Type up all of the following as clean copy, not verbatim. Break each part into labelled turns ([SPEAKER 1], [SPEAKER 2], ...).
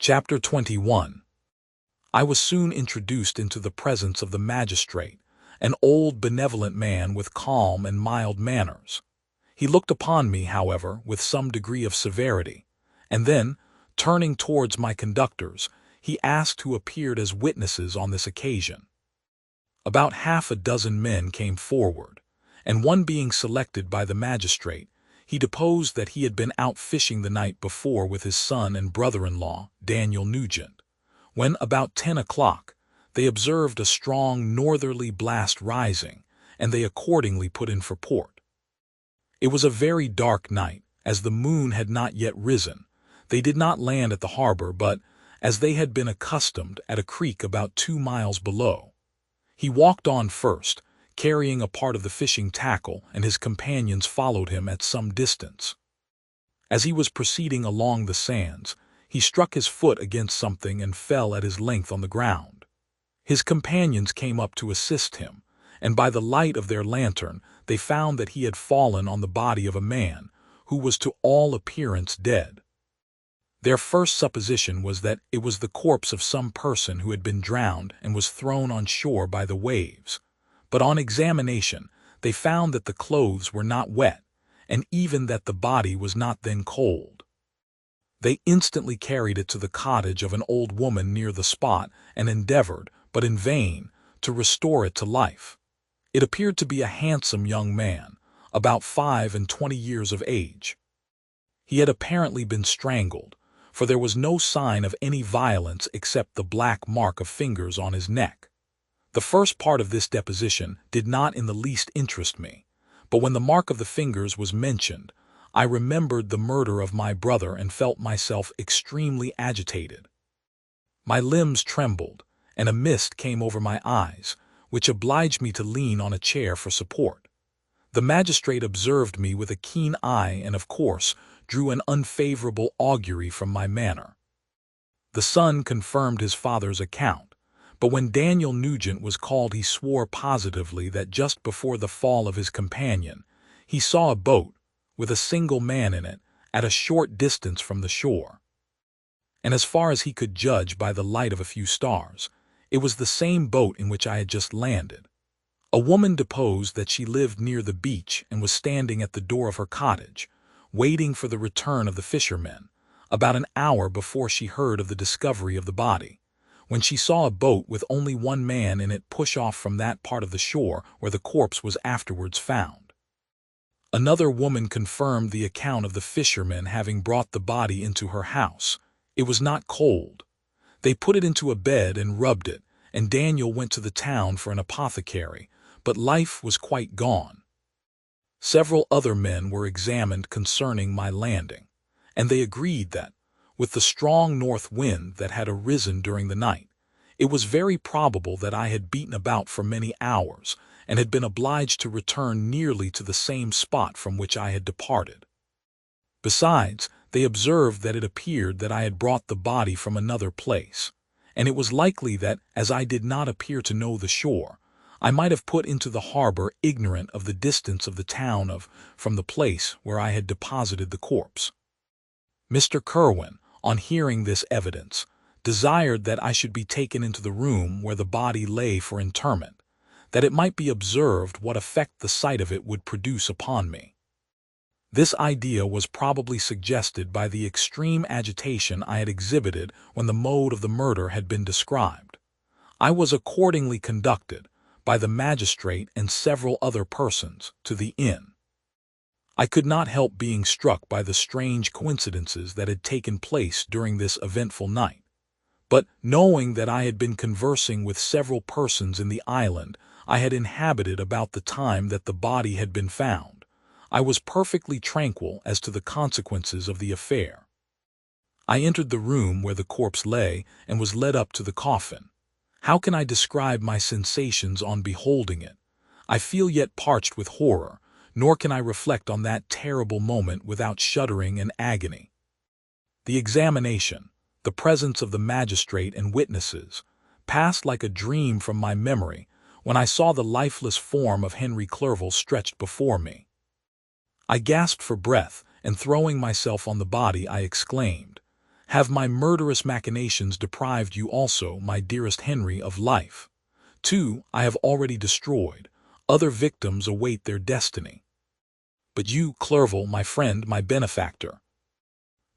[SPEAKER 1] Chapter 21. I was soon introduced into the presence of the magistrate, an old benevolent man with calm and mild manners. He looked upon me, however, with some degree of severity, and then, turning towards my conductors, he asked who appeared as witnesses on this occasion. About half a dozen men came forward, and one being selected by the magistrate, he deposed that he had been out fishing the night before with his son and brother-in-law, Daniel Nugent, when about 10 o'clock they observed a strong northerly blast rising, and they accordingly put in for port. It was a very dark night, as the moon had not yet risen. They did not land at the harbor, but, as they had been accustomed, at a creek about 2 miles below. He walked on first, carrying a part of the fishing tackle, and his companions followed him at some distance. As he was proceeding along the sands, he struck his foot against something and fell at his length on the ground. His companions came up to assist him, and by the light of their lantern they found that he had fallen on the body of a man, who was to all appearance dead. Their first supposition was that it was the corpse of some person who had been drowned and was thrown on shore by the waves, but on examination they found that the clothes were not wet, and even that the body was not then cold. They instantly carried it to the cottage of an old woman near the spot and endeavored, but in vain, to restore it to life. It appeared to be a handsome young man, about 25 years of age. He had apparently been strangled, for there was no sign of any violence except the black mark of fingers on his neck. The first part of this deposition did not in the least interest me, but when the mark of the fingers was mentioned, I remembered the murder of my brother and felt myself extremely agitated. My limbs trembled, and a mist came over my eyes, which obliged me to lean on a chair for support. The magistrate observed me with a keen eye and, of course, drew an unfavorable augury from my manner. The son confirmed his father's account, but when Daniel Nugent was called he swore positively that just before the fall of his companion, he saw a boat, with a single man in it, at a short distance from the shore. And as far as he could judge by the light of a few stars, it was the same boat in which I had just landed. A woman deposed that she lived near the beach and was standing at the door of her cottage, waiting for the return of the fishermen, about an hour before she heard of the discovery of the body, when she saw a boat with only one man in it push off from that part of the shore where the corpse was afterwards found. Another woman confirmed the account of the fishermen having brought the body into her house. It was not cold. They put it into a bed and rubbed it, and Daniel went to the town for an apothecary, but life was quite gone. Several other men were examined concerning my landing, and they agreed that, with the strong north wind that had arisen during the night, it was very probable that I had beaten about for many hours and had been obliged to return nearly to the same spot from which I had departed. Besides, they observed that it appeared that I had brought the body from another place, and it was likely that, as I did not appear to know the shore, I might have put into the harbor ignorant of the distance of the town from the place where I had deposited the corpse. Mr. Kerwin, on hearing this evidence, desired that I should be taken into the room where the body lay for interment, that it might be observed what effect the sight of it would produce upon me. This idea was probably suggested by the extreme agitation I had exhibited when the mode of the murder had been described. I was accordingly conducted, by the magistrate and several other persons, to the inn. I could not help being struck by the strange coincidences that had taken place during this eventful night, but knowing that I had been conversing with several persons in the island I had inhabited about the time that the body had been found, I was perfectly tranquil as to the consequences of the affair. I entered the room where the corpse lay and was led up to the coffin. How can I describe my sensations on beholding it? I feel yet parched with horror, nor can I reflect on that terrible moment without shuddering and agony. The examination, the presence of the magistrate and witnesses, passed like a dream from my memory when I saw the lifeless form of Henry Clerval stretched before me. I gasped for breath, and throwing myself on the body, I exclaimed, Have my murderous machinations deprived you also, my dearest Henry, of life? 2. I have already destroyed. Other victims await their destiny. But you, Clerval, my friend, my benefactor.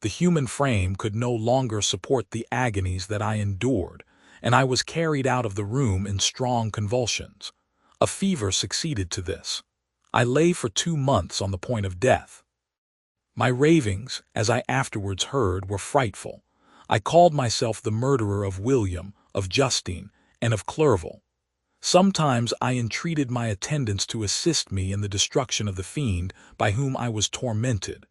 [SPEAKER 1] The human frame could no longer support the agonies that I endured, and I was carried out of the room in strong convulsions. A fever succeeded to this. I lay for 2 months on the point of death. My ravings, as I afterwards heard, were frightful. I called myself the murderer of William, of Justine, and of Clerval. Sometimes I entreated my attendants to assist me in the destruction of the fiend by whom I was tormented,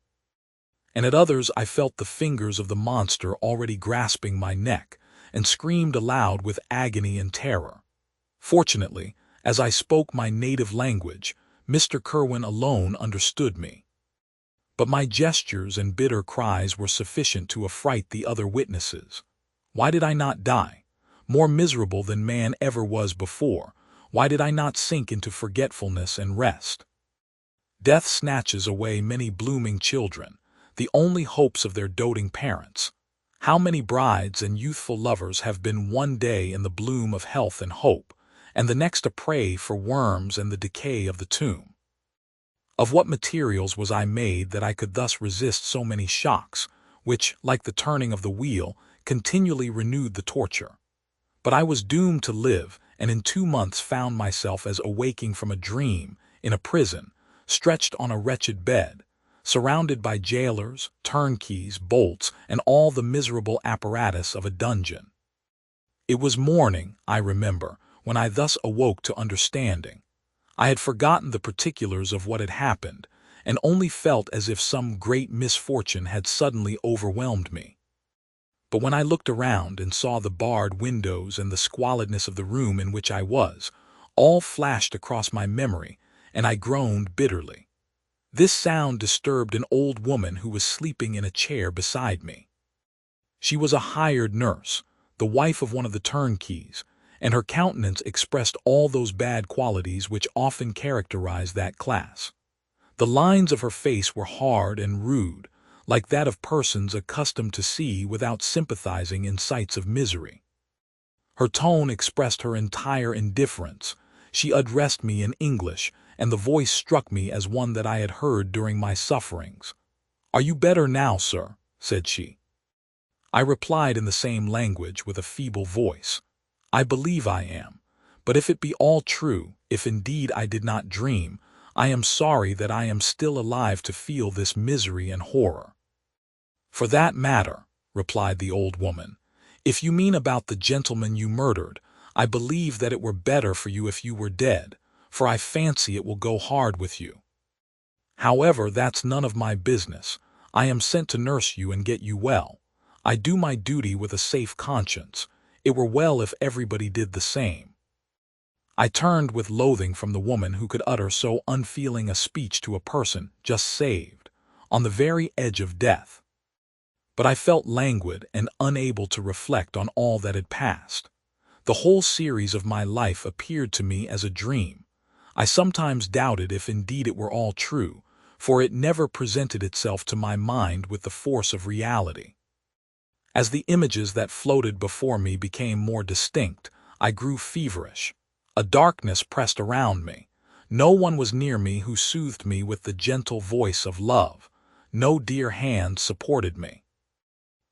[SPEAKER 1] and at others I felt the fingers of the monster already grasping my neck, and screamed aloud with agony and terror. Fortunately, as I spoke my native language, Mr. Kirwin alone understood me. But my gestures and bitter cries were sufficient to affright the other witnesses. Why did I not die? More miserable than man ever was before, why did I not sink into forgetfulness and rest? Death snatches away many blooming children, the only hopes of their doting parents. How many brides and youthful lovers have been one day in the bloom of health and hope, and the next a prey for worms and the decay of the tomb? Of what materials was I made that I could thus resist so many shocks, which, like the turning of the wheel, continually renewed the torture? But I was doomed to live, and in 2 months found myself as awaking from a dream, in a prison, stretched on a wretched bed, surrounded by jailers, turnkeys, bolts, and all the miserable apparatus of a dungeon. It was morning, I remember, when I thus awoke to understanding. I had forgotten the particulars of what had happened, and only felt as if some great misfortune had suddenly overwhelmed me. But when I looked around and saw the barred windows and the squalidness of the room in which I was, all flashed across my memory, and I groaned bitterly. This sound disturbed an old woman who was sleeping in a chair beside me. She was a hired nurse, the wife of one of the turnkeys, and her countenance expressed all those bad qualities which often characterize that class. The lines of her face were hard and rude, like that of persons accustomed to see without sympathizing in sights of misery. Her tone expressed her entire indifference. She addressed me in English, and the voice struck me as one that I had heard during my sufferings. "Are you better now, sir?" said she. I replied in the same language with a feeble voice. "I believe I am, but if it be all true, if indeed I did not dream, I am sorry that I am still alive to feel this misery and horror." "For that matter," replied the old woman, "if you mean about the gentleman you murdered, I believe that it were better for you if you were dead, for I fancy it will go hard with you. However, that's none of my business. I am sent to nurse you and get you well. I do my duty with a safe conscience. It were well if everybody did the same." I turned with loathing from the woman who could utter so unfeeling a speech to a person just saved, on the very edge of death. But I felt languid and unable to reflect on all that had passed. The whole series of my life appeared to me as a dream. I sometimes doubted if indeed it were all true, for it never presented itself to my mind with the force of reality. As the images that floated before me became more distinct, I grew feverish. A darkness pressed around me. No one was near me who soothed me with the gentle voice of love. No dear hand supported me.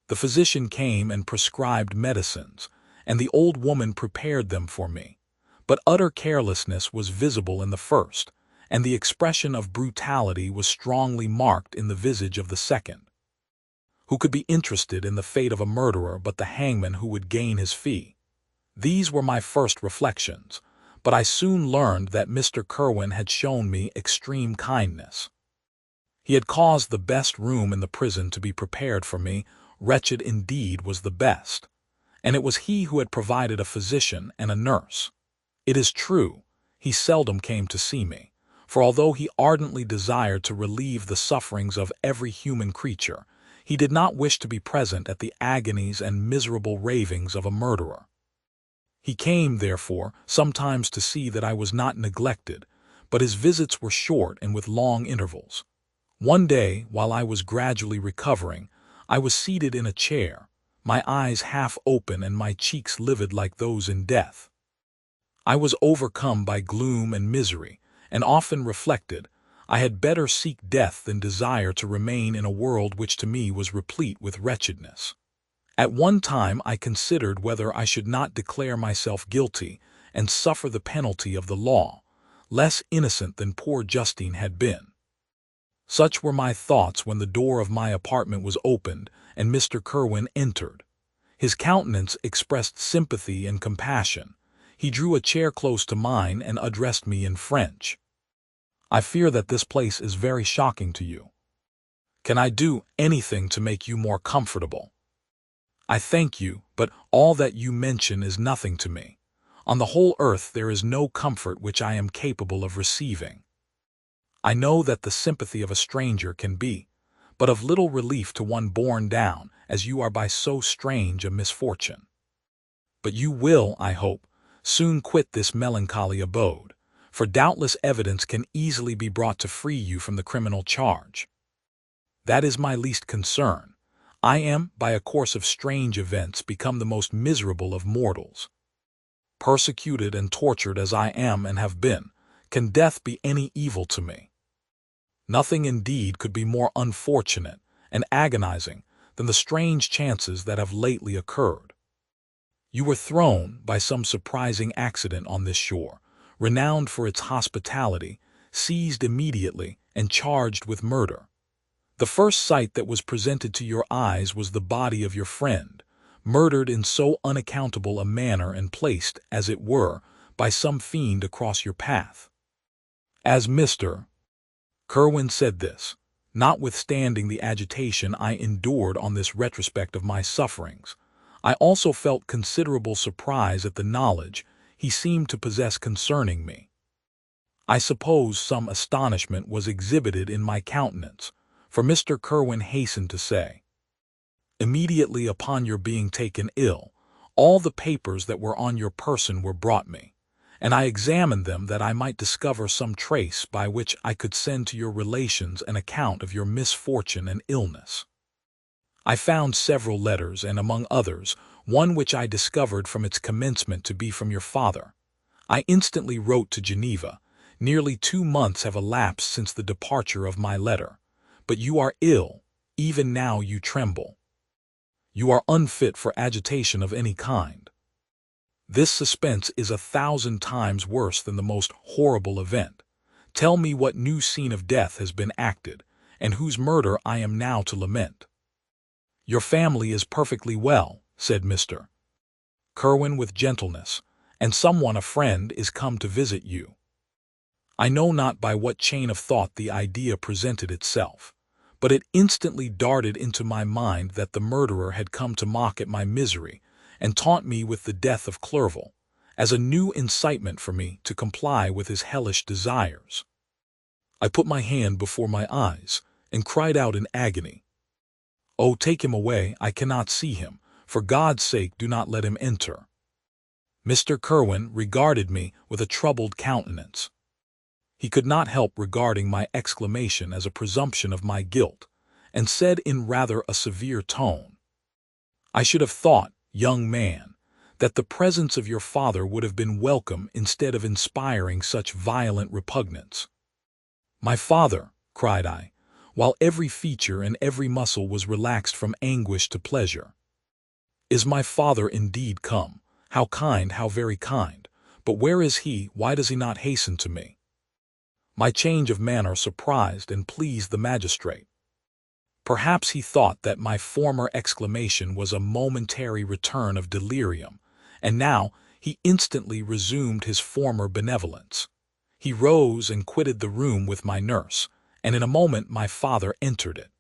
[SPEAKER 1] The physician came and prescribed medicines, and the old woman prepared them for me. But utter carelessness was visible in the first, and the expression of brutality was strongly marked in the visage of the second. Who could be interested in the fate of a murderer but the hangman who would gain his fee? These were my first reflections, but I soon learned that Mr. Kirwin had shown me extreme kindness. He had caused the best room in the prison to be prepared for me. Wretched indeed was the best, and it was he who had provided a physician and a nurse. It is true, he seldom came to see me, for although he ardently desired to relieve the sufferings of every human creature, he did not wish to be present at the agonies and miserable ravings of a murderer. He came, therefore, sometimes to see that I was not neglected, but his visits were short and with long intervals. One day, while I was gradually recovering, I was seated in a chair, my eyes half open and my cheeks livid like those in death. I was overcome by gloom and misery, and often reflected, I had better seek death than desire to remain in a world which to me was replete with wretchedness. At one time I considered whether I should not declare myself guilty and suffer the penalty of the law, less innocent than poor Justine had been. Such were my thoughts when the door of my apartment was opened and Mr. Kerwin entered. His countenance expressed sympathy and compassion. He drew a chair close to mine and addressed me in French. "I fear that this place is very shocking to you. Can I do anything to make you more comfortable?" "I thank you, but all that you mention is nothing to me. On the whole earth there is no comfort which I am capable of receiving. I know that the sympathy of a stranger can be but of little relief to one borne down, as you are, by so strange a misfortune. But you will, I hope, soon quit this melancholy abode, for doubtless evidence can easily be brought to free you from the criminal charge. That is my least concern. I am, by a course of strange events, become the most miserable of mortals. Persecuted and tortured as I am and have been, can death be any evil to me? Nothing indeed could be more unfortunate and agonizing than the strange chances that have lately occurred. You were thrown, by some surprising accident, on this shore, renowned for its hospitality, seized immediately, and charged with murder. The first sight that was presented to your eyes was the body of your friend, murdered in so unaccountable a manner and placed, as it were, by some fiend across your path. As Mr. Kerwin said this, notwithstanding the agitation I endured on this retrospect of my sufferings, I also felt considerable surprise at the knowledge he seemed to possess concerning me. I suppose some astonishment was exhibited in my countenance, for Mr. Kerwin hastened to say, "Immediately upon your being taken ill, all the papers that were on your person were brought me, and I examined them that I might discover some trace by which I could send to your relations an account of your misfortune and illness. I found several letters, and among others, one which I discovered from its commencement to be from your father. I instantly wrote to Geneva. Nearly 2 months have elapsed since the departure of my letter, but you are ill, even now you tremble. You are unfit for agitation of any kind. This suspense is 1,000 times worse than the most horrible event. Tell me what new scene of death has been acted, and whose murder I am now to lament." "Your family is perfectly well," said Mr. Kerwin with gentleness, "and someone, a friend, is come to visit you." I know not by what chain of thought the idea presented itself, but it instantly darted into my mind that the murderer had come to mock at my misery and taunt me with the death of Clerval, as a new incitement for me to comply with his hellish desires. I put my hand before my eyes and cried out in agony, "Oh, take him away, I cannot see him. For God's sake, do not let him enter." Mr. Kerwin regarded me with a troubled countenance. He could not help regarding my exclamation as a presumption of my guilt, and said in rather a severe tone, "I should have thought, young man, that the presence of your father would have been welcome instead of inspiring such violent repugnance." "My father!" cried I, while every feature and every muscle was relaxed from anguish to pleasure. "Is my father indeed come? How kind, how very kind! But where is he? Why does he not hasten to me?" My change of manner surprised and pleased the magistrate. Perhaps he thought that my former exclamation was a momentary return of delirium, and now he instantly resumed his former benevolence. He rose and quitted the room with my nurse, and in a moment my father entered it.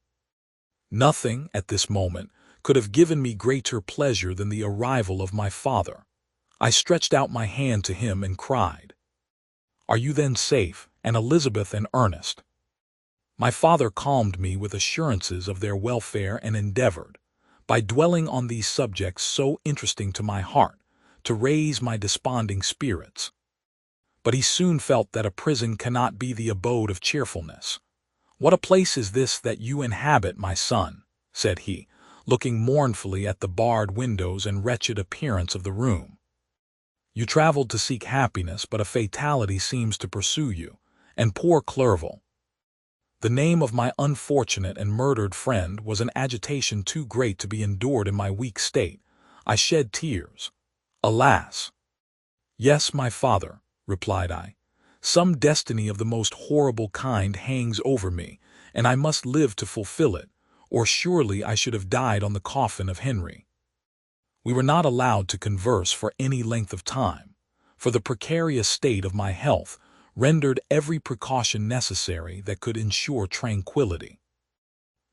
[SPEAKER 1] Nothing, at this moment, could have given me greater pleasure than the arrival of my father. I stretched out my hand to him and cried, "Are you then safe, and Elizabeth and Ernest?" My father calmed me with assurances of their welfare and endeavored, by dwelling on these subjects so interesting to my heart, to raise my desponding spirits. But he soon felt that a prison cannot be the abode of cheerfulness. "What a place is this that you inhabit, my son," said he, looking mournfully at the barred windows and wretched appearance of the room. "You traveled to seek happiness, but a fatality seems to pursue you, and poor Clerval." The name of my unfortunate and murdered friend was an agitation too great to be endured in my weak state. I shed tears. Alas! "Yes, my father," replied I. "Some destiny of the most horrible kind hangs over me, and I must live to fulfill it, or surely I should have died on the coffin of Henry." We were not allowed to converse for any length of time, for the precarious state of my health rendered every precaution necessary that could ensure tranquility.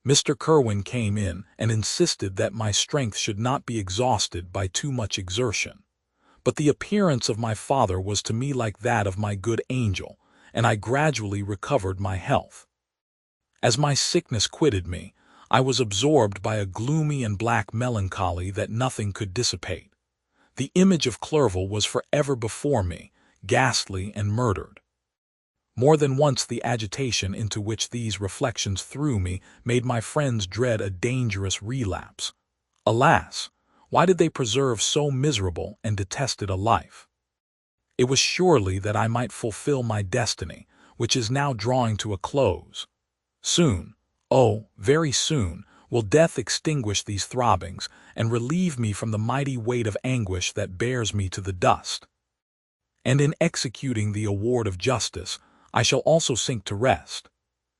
[SPEAKER 1] Mr. Kirwin came in and insisted that my strength should not be exhausted by too much exertion. But the appearance of my father was to me like that of my good angel, and I gradually recovered my health. As my sickness quitted me, I was absorbed by a gloomy and black melancholy that nothing could dissipate. The image of Clerval was forever before me, ghastly and murdered. More than once the agitation into which these reflections threw me made my friends dread a dangerous relapse. Alas! Why did they preserve so miserable and detested a life? It was surely that I might fulfill my destiny, which is now drawing to a close. Soon, oh, very soon, will death extinguish these throbbings and relieve me from the mighty weight of anguish that bears me to the dust. And in executing the award of justice, I shall also sink to rest.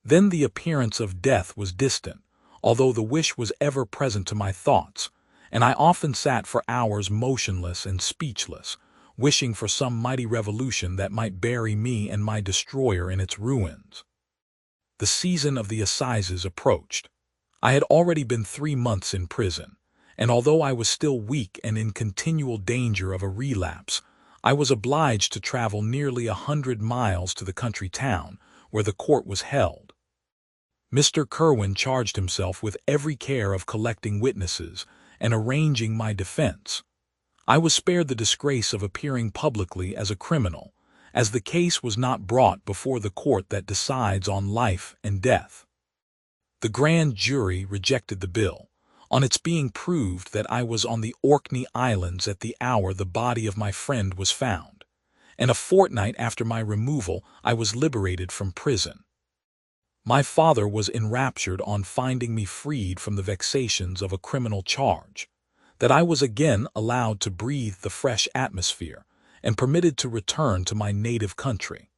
[SPEAKER 1] Then the appearance of death was distant, although the wish was ever present to my thoughts, and I often sat for hours motionless and speechless, wishing for some mighty revolution that might bury me and my destroyer in its ruins. The season of the assizes approached. I had already been 3 months in prison, and although I was still weak and in continual danger of a relapse, I was obliged to travel nearly 100 miles to the country town where the court was held. Mr. Kirwin charged himself with every care of collecting witnesses and arranging my defense. I was spared the disgrace of appearing publicly as a criminal, as the case was not brought before the court that decides on life and death. The grand jury rejected the bill, on its being proved that I was on the Orkney Islands at the hour the body of my friend was found, and a fortnight after my removal I was liberated from prison. My father was enraptured on finding me freed from the vexations of a criminal charge, that I was again allowed to breathe the fresh atmosphere, and permitted to return to my native country.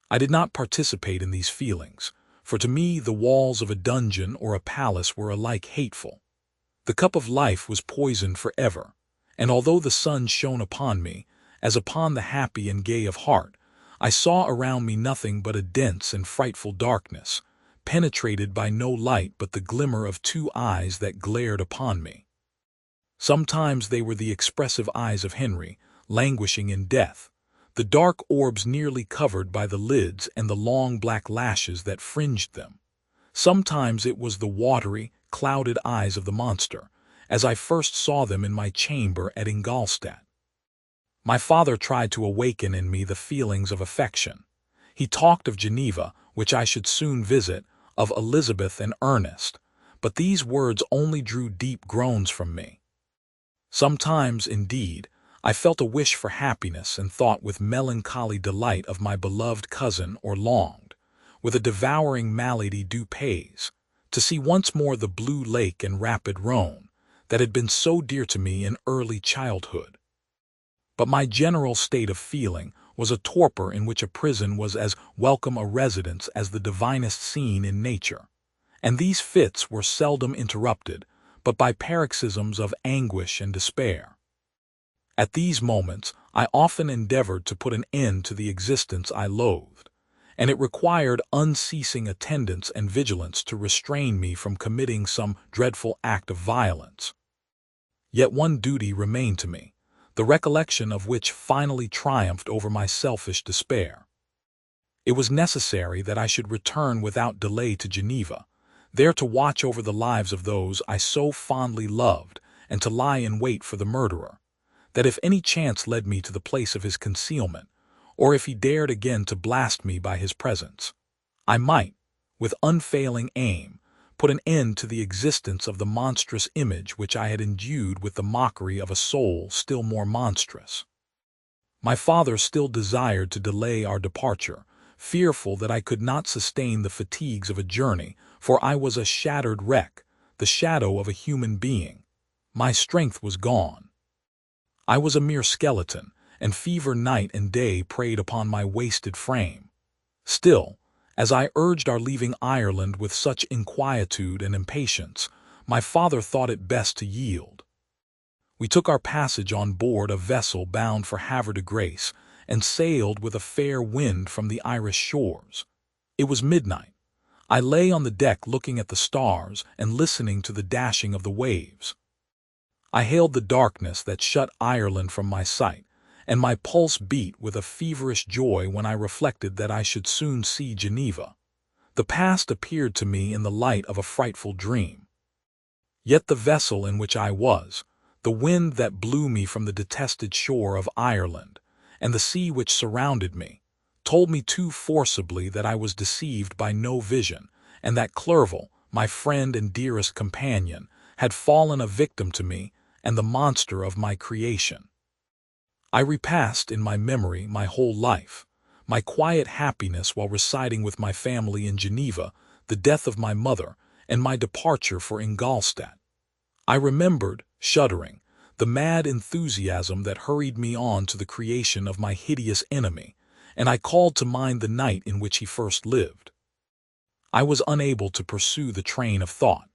[SPEAKER 1] I did not participate in these feelings, for to me the walls of a dungeon or a palace were alike hateful. The cup of life was poisoned forever, and although the sun shone upon me, as upon the happy and gay of heart, I saw around me nothing but a dense and frightful darkness, penetrated by no light but the glimmer of 2 eyes that glared upon me. Sometimes they were the expressive eyes of Henry, languishing in death, the dark orbs nearly covered by the lids and the long black lashes that fringed them. Sometimes it was the watery, clouded eyes of the monster, as I first saw them in my chamber at Ingolstadt. My father tried to awaken in me the feelings of affection. He talked of Geneva, which I should soon visit, of Elizabeth and Ernest, but these words only drew deep groans from me. Sometimes, indeed, I felt a wish for happiness and thought with melancholy delight of my beloved cousin, or longed, with a devouring malady du pays, to see once more the blue lake and rapid Rhone that had been so dear to me in early childhood. But my general state of feeling was a torpor in which a prison was as welcome a residence as the divinest scene in nature, and these fits were seldom interrupted but by paroxysms of anguish and despair. At these moments I often endeavored to put an end to the existence I loathed, and it required unceasing attendance and vigilance to restrain me from committing some dreadful act of violence. Yet one duty remained to me, the recollection of which finally triumphed over my selfish despair. It was necessary that I should return without delay to Geneva, there to watch over the lives of those I so fondly loved and to lie in wait for the murderer, that if any chance led me to the place of his concealment, or if he dared again to blast me by his presence, I might, with unfailing aim, put an end to the existence of the monstrous image which I had endued with the mockery of a soul still more monstrous. My father still desired to delay our departure, fearful that I could not sustain the fatigues of a journey, for I was a shattered wreck, the shadow of a human being. My strength was gone. I was a mere skeleton, and fever night and day preyed upon my wasted frame. Still, as I urged our leaving Ireland with such inquietude and impatience, my father thought it best to yield. We took our passage on board a vessel bound for Havre de Grace, and sailed with a fair wind from the Irish shores. It was midnight. I lay on the deck looking at the stars and listening to the dashing of the waves. I hailed the darkness that shut Ireland from my sight, and my pulse beat with a feverish joy when I reflected that I should soon see Geneva. The past appeared to me in the light of a frightful dream. Yet the vessel in which I was, the wind that blew me from the detested shore of Ireland, and the sea which surrounded me, told me too forcibly that I was deceived by no vision, and that Clerval, my friend and dearest companion, had fallen a victim to me and the monster of my creation. I repassed in my memory my whole life, my quiet happiness while residing with my family in Geneva, the death of my mother, and my departure for Ingolstadt. I remembered, shuddering, the mad enthusiasm that hurried me on to the creation of my hideous enemy, and I called to mind the night in which he first lived. I was unable to pursue the train of thought.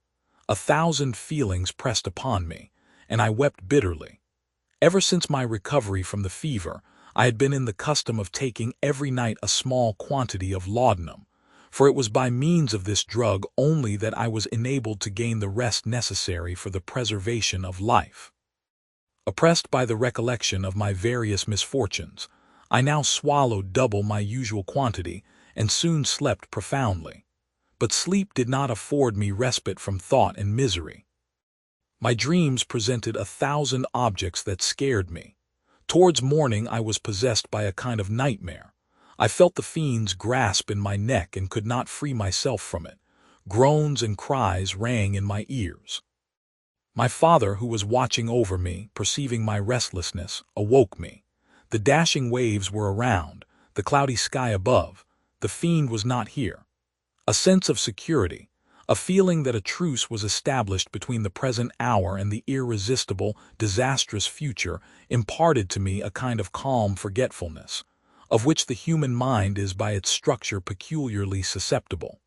[SPEAKER 1] 1,000 feelings pressed upon me, and I wept bitterly. Ever since my recovery from the fever, I had been in the custom of taking every night a small quantity of laudanum, for it was by means of this drug only that I was enabled to gain the rest necessary for the preservation of life. Oppressed by the recollection of my various misfortunes, I now swallowed double my usual quantity and soon slept profoundly. But sleep did not afford me respite from thought and misery. My dreams presented 1,000 objects that scared me. Towards morning I was possessed by a kind of nightmare. I felt the fiend's grasp in my neck and could not free myself from it. Groans and cries rang in my ears. My father, who was watching over me, perceiving my restlessness, awoke me. The dashing waves were around, the cloudy sky above. The fiend was not here. A sense of security, a feeling that a truce was established between the present hour and the irresistible, disastrous future, imparted to me a kind of calm forgetfulness, of which the human mind is by its structure peculiarly susceptible.